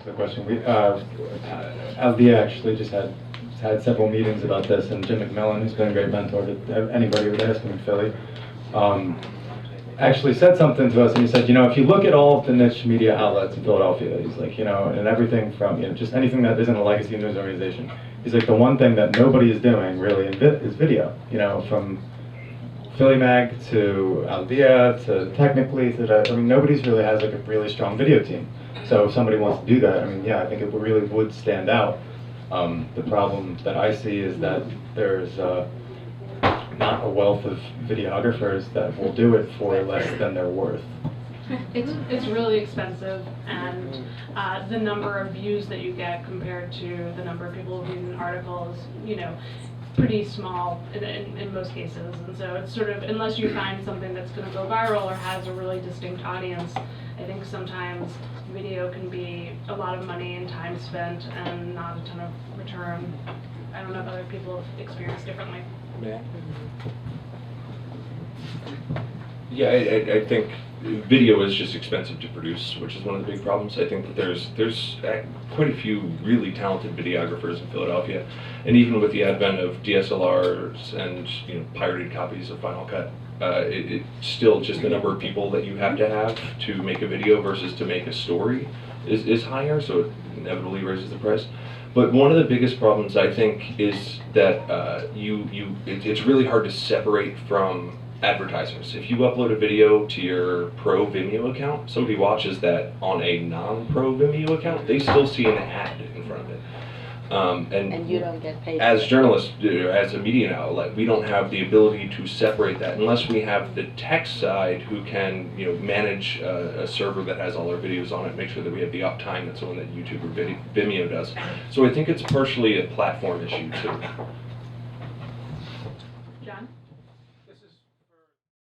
for the question. Albia actually just had several meetings about this, and Jim McMillan, who's been a great mentor to anybody who's asking in Philly, actually said something to us, and he said, you know, if you look at all of the niche media outlets in Philadelphia, he's like, you know, and everything from, you know, just anything that isn't a legacy news organization, he's like, the one thing that nobody is doing really is video, you know, from Philly Mag to Albia to Technically to that. I mean, nobody's really has like a really strong video team. So if somebody wants to do that, I mean, yeah, I think it really would stand out. The problem that I see is that there's not a wealth of videographers that will do it for less than they're worth. It's really expensive, and the number of views that you get compared to the number of people reading an article is, you know, pretty small in most cases. And so it's sort of, unless you find something that's going to go viral or has a really distinct audience, I think sometimes video can be a lot of money and time spent and not a ton of return. I don't know if other people experience differently. Yeah, I think video is just expensive to produce, which is one of the big problems. I think that there's quite a few really talented videographers in Philadelphia, and even with the advent of DSLRs and, you know, pirated copies of Final Cut, it's still just the number of people that you have to make a video versus to make a story is higher, so it inevitably raises the price. But one of the biggest problems, I think, is that it's really hard to separate from advertisers. If you upload a video to your pro Vimeo account, somebody watches that on a non-pro Vimeo account, they still see an ad in front of it. And you don't get paid. As journalists, as a media outlet, we don't have the ability to separate that unless we have the tech side who can, you know, manage a server that has all our videos on it, make sure that we have the uptime that's one that YouTube or Vimeo does. So I think it's partially a platform issue too. John?